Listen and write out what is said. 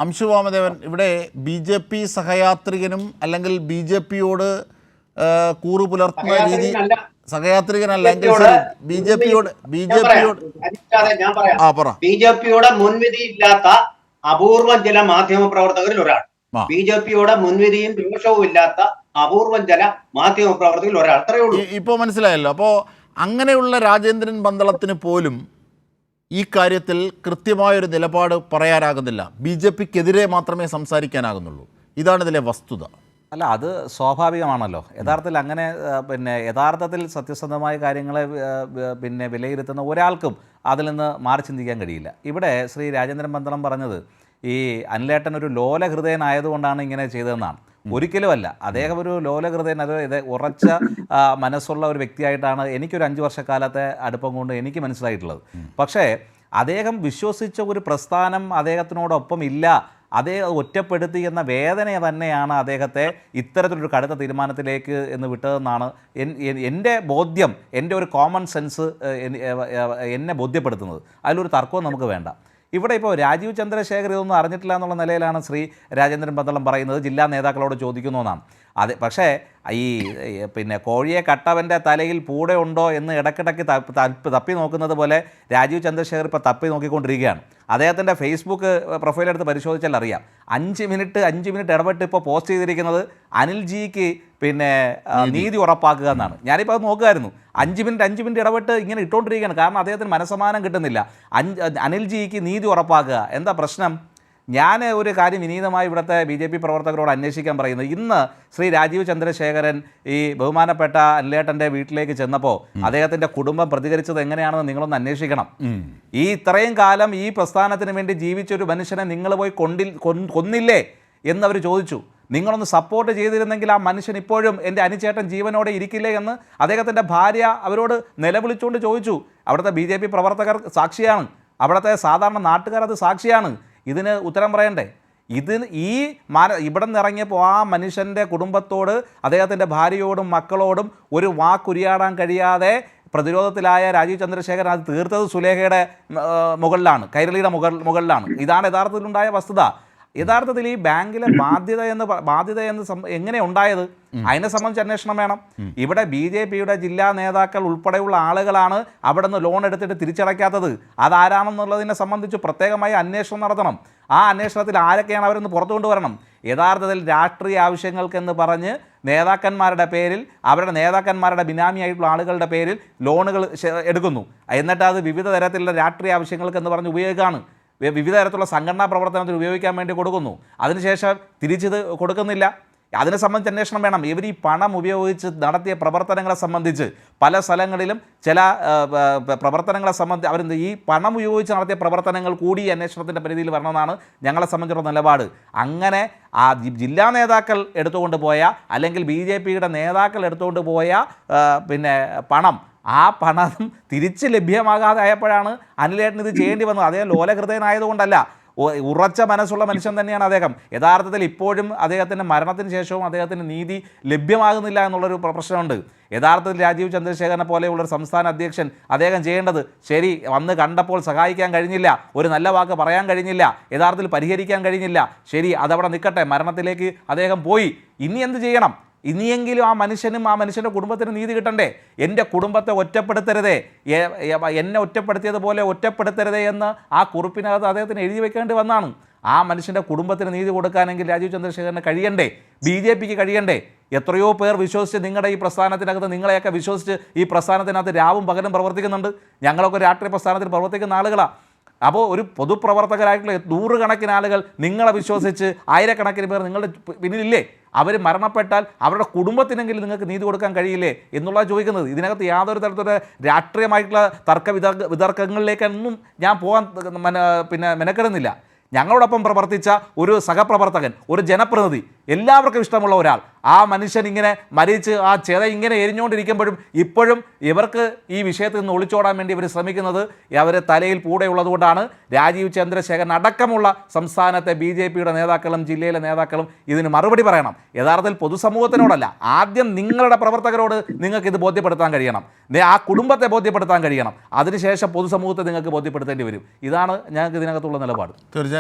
അംശു വാമദേവൻ, ഇവിടെ B J P സഹയാത്രികനും അല്ലെങ്കിൽ B J പിയോട് കൂറു പുലർത്തുന്ന രീതി, സഹയാത്രികനല്ല എങ്കിൽ ബി ജെ പിയോട് മുൻവിധി ഇല്ലാത്ത അപൂർവം ചില മാധ്യമ പ്രവർത്തകരിൽ ഒരാൾ, ബി ജെ പിയോടെ മുൻവിധിയും ദോഷവും ഇല്ലാത്ത അപൂർവം ചില മാധ്യമ പ്രവർത്തകരിൽ ഒരാൾ, അത്രയേ ഉള്ളൂ. ഇപ്പോൾ മനസ്സിലായല്ലോ. അപ്പോൾ അങ്ങനെയുള്ള രാജേന്ദ്രൻ പന്തളത്തിന് പോലും ഈ കാര്യത്തിൽ കൃത്യമായൊരു നിലപാട് പറയാനാകുന്നില്ല. ബി ജെ പിക്കെതിരെ മാത്രമേ സംസാരിക്കാനാകുന്നുള്ളൂ. ഇതാണ് ഇതിലെ വസ്തുത. അല്ല, അത് സ്വാഭാവികമാണല്ലോ. യഥാർത്ഥത്തിൽ സത്യസന്ധമായ കാര്യങ്ങളെ വിലയിരുത്തുന്ന ഒരാൾക്കും അതിൽ നിന്ന് മാറി ചിന്തിക്കാൻ കഴിയില്ല. ഇവിടെ ശ്രീ രാജേന്ദ്രൻ പന്തളം പറഞ്ഞത് ഈ അനിലേട്ടൻ ഒരു ലോലഹൃദയനായതുകൊണ്ടാണ് ഇങ്ങനെ ചെയ്തതെന്നാണ്. ഒരിക്കലുമല്ല. അദ്ദേഹം ഒരു ലോലഹൃദയൻ, അത് ഉറച്ച മനസ്സുള്ള ഒരു വ്യക്തിയായിട്ടാണ് എനിക്കൊരു 5 വർഷക്കാലത്തെ അടുപ്പം കൊണ്ട് എനിക്ക് മനസ്സിലായിട്ടുള്ളത്. പക്ഷേ അദ്ദേഹം വിശ്വസിച്ച ഒരു പ്രസ്ഥാനം അദ്ദേഹത്തിനോടൊപ്പം ഇല്ല, അദ്ദേഹം ഒറ്റപ്പെടുത്തി എന്ന വേദന തന്നെയാണ് അദ്ദേഹത്തെ ഇത്തരത്തിലൊരു കടുത്ത തീരുമാനത്തിലേക്ക് എന്ന് വിട്ടതെന്നാണ് എൻ്റെ ബോധ്യം. എൻ്റെ ഒരു കോമൺ സെൻസ് എന്നെ ബോധ്യപ്പെടുത്തുന്നത്. അതിലൊരു തർക്കവും നമുക്ക് വേണ്ട. ഇവിടെ ഇപ്പോൾ രാജീവ് ചന്ദ്രശേഖർ ഇതൊന്നും അറിഞ്ഞിട്ടില്ല എന്നുള്ള നിലയിലാണ് ശ്രീ രാജേന്ദ്രൻ പന്തളം പറയുന്നത്. ജില്ലാ നേതാക്കളോട് ചോദിക്കുന്നു എന്നാണ്. അത് പക്ഷേ ഈ കോഴിയെ കട്ടവൻ്റെ തലയിൽ പൂടെ ഉണ്ടോ എന്ന് ഇടയ്ക്കിടയ്ക്ക് തപ്പി നോക്കുന്നത് പോലെ രാജീവ് ചന്ദ്രശേഖർ ഇപ്പോൾ തപ്പി നോക്കിക്കൊണ്ടിരിക്കുകയാണ്. അദ്ദേഹത്തിൻ്റെ ഫേസ്ബുക്ക് പ്രൊഫൈലെടുത്ത് പരിശോധിച്ചാൽ അറിയാം. 5 മിനിറ്റ് ഇടപെട്ട് ഇപ്പോൾ പോസ്റ്റ് ചെയ്തിരിക്കുന്നത് അനിൽജിക്ക് നീതി ഉറപ്പാക്കുക എന്നാണ്. ഞാനിപ്പോൾ അത് നോക്കുമായിരുന്നു. 5 മിനിറ്റ് ഇടപെട്ട് ഇങ്ങനെ ഇട്ടുകൊണ്ടിരിക്കുകയാണ്. കാരണം അദ്ദേഹത്തിന് മനസ്സമാനം കിട്ടുന്നില്ല. അനിൽജിക്ക് നീതി ഉറപ്പാക്കുക. എന്താ പ്രശ്നം? ഞാൻ ഒരു കാര്യം വിനീതമായി ഇവിടുത്തെ ബി ജെ പി പ്രവർത്തകരോട് അന്വേഷിക്കാൻ പറയുന്നത്, ഇന്ന് ശ്രീ രാജീവ് ചന്ദ്രശേഖരൻ ഈ ബഹുമാനപ്പെട്ട അനിലേട്ടൻ്റെ വീട്ടിലേക്ക് ചെന്നപ്പോൾ അദ്ദേഹത്തിൻ്റെ കുടുംബം പ്രതികരിച്ചത് എങ്ങനെയാണെന്ന് നിങ്ങളൊന്ന് അന്വേഷിക്കണം. ഈ ഇത്രയും കാലം ഈ പ്രസ്ഥാനത്തിന് വേണ്ടി ജീവിച്ചൊരു മനുഷ്യനെ നിങ്ങൾ പോയി കൊന്നില്ലേ എന്നവർ ചോദിച്ചു. നിങ്ങളൊന്ന് സപ്പോർട്ട് ചെയ്തിരുന്നെങ്കിൽ ആ മനുഷ്യൻ ഇപ്പോഴും എൻ്റെ അനുചേട്ടൻ ജീവനോടെ ഇരിക്കില്ലേ എന്ന് അദ്ദേഹത്തിൻ്റെ ഭാര്യ അവരോട് നിലവിളിച്ചുകൊണ്ട് ചോദിച്ചു. അവിടുത്തെ ബി ജെ പി പ്രവർത്തകർ സാക്ഷിയാണ്, അവിടുത്തെ സാധാരണ നാട്ടുകാർ അത് സാക്ഷിയാണ്. ഇതിന് ഉത്തരം പറയണ്ടേ? ഇവിടെ നിന്ന് ഇറങ്ങിയപ്പോൾ ആ മനുഷ്യൻ്റെ കുടുംബത്തോട്, അദ്ദേഹത്തിൻ്റെ ഭാര്യയോടും മക്കളോടും ഒരു വാക്കുരിയാടാൻ കഴിയാതെ പ്രതിരോധത്തിലായ രാജീവ് ചന്ദ്രശേഖരൻ അത് തീർത്തത് സുലേഖയുടെ മുകളിലാണ്, കൈരളിയുടെ മുകളിലാണ്. ഇതാണ് യഥാർത്ഥത്തിലുണ്ടായ വസ്തുത. യഥാർത്ഥത്തിൽ ഈ ബാങ്കിലെ ബാധ്യത എന്ന് എങ്ങനെ ഉണ്ടായത്, അതിനെ സംബന്ധിച്ച് അന്വേഷണം വേണം. ഇവിടെ ബി ജെ പിയുടെ ജില്ലാ നേതാക്കൾ ഉൾപ്പെടെയുള്ള ആളുകളാണ് അവിടെ നിന്ന് ലോൺ എടുത്തിട്ട് തിരിച്ചടയ്ക്കാത്തത്. അതാരാണെന്നുള്ളതിനെ സംബന്ധിച്ച് പ്രത്യേകമായി അന്വേഷണം നടത്തണം. ആ അന്വേഷണത്തിൽ ആരൊക്കെയാണ് അവരെന്ന് പുറത്തു കൊണ്ടുവരണം. യഥാർത്ഥത്തിൽ രാഷ്ട്രീയ ആവശ്യങ്ങൾക്കെന്ന് പറഞ്ഞ് നേതാക്കന്മാരുടെ പേരിൽ, അവരുടെ നേതാക്കന്മാരുടെ ബിനാമിയായിട്ടുള്ള ആളുകളുടെ പേരിൽ ലോണുകൾ എടുക്കുന്നു. എന്നിട്ട് അത് വിവിധ തരത്തിലുള്ള രാഷ്ട്രീയ ആവശ്യങ്ങൾക്കെന്ന് പറഞ്ഞ് ഉപയോഗിക്കുകയാണ്. വിവിധ തരത്തിലുള്ള സംഘടനാ പ്രവർത്തനത്തിൽ ഉപയോഗിക്കാൻ വേണ്ടി കൊടുക്കുന്നു. അതിനുശേഷം തിരിച്ചിത് കൊടുക്കുന്നില്ല. അതിനെ സംബന്ധിച്ച് അന്വേഷണം വേണം. ഇവർ ഈ പണം ഉപയോഗിച്ച് നടത്തിയ പ്രവർത്തനങ്ങളെ സംബന്ധിച്ച് പല സ്ഥലങ്ങളിലും ചില പ്രവർത്തനങ്ങളെ സംബന്ധിച്ച് അവരെന്ത് ഈ പണം ഉപയോഗിച്ച് നടത്തിയ പ്രവർത്തനങ്ങൾ കൂടി അന്വേഷണത്തിൻ്റെ പരിധിയിൽ വരണമെന്നാണ് ഞങ്ങളെ സംബന്ധിച്ചുള്ള നിലപാട്. അങ്ങനെ ആ ജില്ലാ നേതാക്കൾ എടുത്തുകൊണ്ട് പോയ, അല്ലെങ്കിൽ ബി ജെ പിയുടെ നേതാക്കൾ എടുത്തുകൊണ്ട് പോയ പണം, ആ പണം തിരിച്ച് ലഭ്യമാകാതെ ആയപ്പോഴാണ് അനിലേട്ടൻ ഇത് ചെയ്യേണ്ടി വന്നത്. അദ്ദേഹം ലോലഹൃദയനായതുകൊണ്ടല്ല, ഉറച്ച മനസ്സുള്ള മനുഷ്യൻ തന്നെയാണ് അദ്ദേഹം. യഥാർത്ഥത്തിൽ ഇപ്പോഴും അദ്ദേഹത്തിൻ്റെ മരണത്തിന് ശേഷവും അദ്ദേഹത്തിന് നീതി ലഭ്യമാകുന്നില്ല എന്നുള്ളൊരു പ്രശ്നമുണ്ട്. യഥാർത്ഥത്തിൽ രാജീവ് ചന്ദ്രശേഖരനെ പോലെയുള്ളൊരു സംസ്ഥാന അധ്യക്ഷൻ അദ്ദേഹം ചെയ്യേണ്ടത്, ശരി, വന്ന് കണ്ടപ്പോൾ സഹായിക്കാൻ കഴിഞ്ഞില്ല, ഒരു നല്ല വാക്ക് പറയാൻ കഴിഞ്ഞില്ല, യഥാർത്ഥത്തിൽ പരിഹരിക്കാൻ കഴിഞ്ഞില്ല, ശരി, അതവിടെ നിൽക്കട്ടെ, മരണത്തിലേക്ക് അദ്ദേഹം പോയി. ഇനി എന്ത് ചെയ്യണം? ഇനിയെങ്കിലും ആ മനുഷ്യനും ആ മനുഷ്യൻ്റെ കുടുംബത്തിന് നീതി കിട്ടണ്ടേ? എൻ്റെ കുടുംബത്തെ ഒറ്റപ്പെടുത്തരുതേ, എന്നെ ഒറ്റപ്പെടുത്തിയതുപോലെ ഒറ്റപ്പെടുത്തരുതേ എന്ന് ആ കുറിപ്പിനകത്ത് അദ്ദേഹത്തിന് എഴുതി വെക്കേണ്ടി വന്നാണ്. ആ മനുഷ്യൻ്റെ കുടുംബത്തിന് നീതി കൊടുക്കാനെങ്കിൽ രാജീവ് ചന്ദ്രശേഖരന് കഴിയണ്ടേ? ബി ജെ പിക്ക് കഴിയണ്ടേ? എത്രയോ പേർ വിശ്വസിച്ച് നിങ്ങളുടെ ഈ പ്രസ്ഥാനത്തിനകത്ത്, നിങ്ങളെയൊക്കെ വിശ്വസിച്ച് ഈ പ്രസ്ഥാനത്തിനകത്ത് രാവും പകലും പ്രവർത്തിക്കുന്നുണ്ട്. ഞങ്ങളൊക്കെ രാഷ്ട്രീയ പ്രസ്ഥാനത്തിൽ പ്രവർത്തിക്കുന്ന ആളുകളാണ്. അപ്പോൾ ഒരു പൊതുപ്രവർത്തകരായിട്ടുള്ള 100 കണക്കിന് ആളുകൾ നിങ്ങളെ വിശ്വസിച്ച്, 1000 പേർ നിങ്ങളുടെ പിന്നിലില്ലേ? അവർ മരണപ്പെട്ടാൽ അവരുടെ കുടുംബത്തിനെങ്കിലും നിങ്ങൾക്ക് നീതി കൊടുക്കാൻ കഴിയില്ലേ എന്നുള്ളത് ചോദിക്കുന്നത്. ഇതിനകത്ത് യാതൊരു തരത്തിലുള്ള രാഷ്ട്രീയമായിട്ടുള്ള വിതർക്കങ്ങളിലേക്കൊന്നും ഞാൻ പോകാൻ മെനക്കെടുന്നില്ല. ഞങ്ങളോടൊപ്പം പ്രവർത്തിച്ച ഒരു സഹപ്രവർത്തകൻ, ഒരു ജനപ്രതിനിധി, എല്ലാവർക്കും ഇഷ്ടമുള്ള ഒരാൾ, ആ മനുഷ്യൻ ഇങ്ങനെ മരിച്ച് ആ ചെത ഇങ്ങനെ എരിഞ്ഞുകൊണ്ടിരിക്കുമ്പോഴും ഇപ്പോഴും ഇവർക്ക് ഈ വിഷയത്തിൽ നിന്ന് ഒളിച്ചോടാൻ വേണ്ടി ഇവർ ശ്രമിക്കുന്നത് അവരെ തലയിൽ പൂടെയുള്ളതുകൊണ്ടാണ്. രാജീവ് ചന്ദ്രശേഖരൻ അടക്കമുള്ള സംസ്ഥാനത്തെ ബി ജെ പിയുടെ നേതാക്കളും ജില്ലയിലെ നേതാക്കളും ഇതിന് മറുപടി പറയണം. യഥാർത്ഥത്തിൽ പൊതുസമൂഹത്തിനോടല്ല, ആദ്യം നിങ്ങളുടെ പ്രവർത്തകരോട് നിങ്ങൾക്ക് ഇത് ബോധ്യപ്പെടുത്താൻ കഴിയണം, ആ കുടുംബത്തെ ബോധ്യപ്പെടുത്താൻ കഴിയണം. അതിനുശേഷം പൊതുസമൂഹത്തെ നിങ്ങൾക്ക് ബോധ്യപ്പെടുത്തേണ്ടി വരും. ഇതാണ് ഞങ്ങൾക്ക് ഇതിനകത്തുള്ള നിലപാട്. തീർച്ചയായും.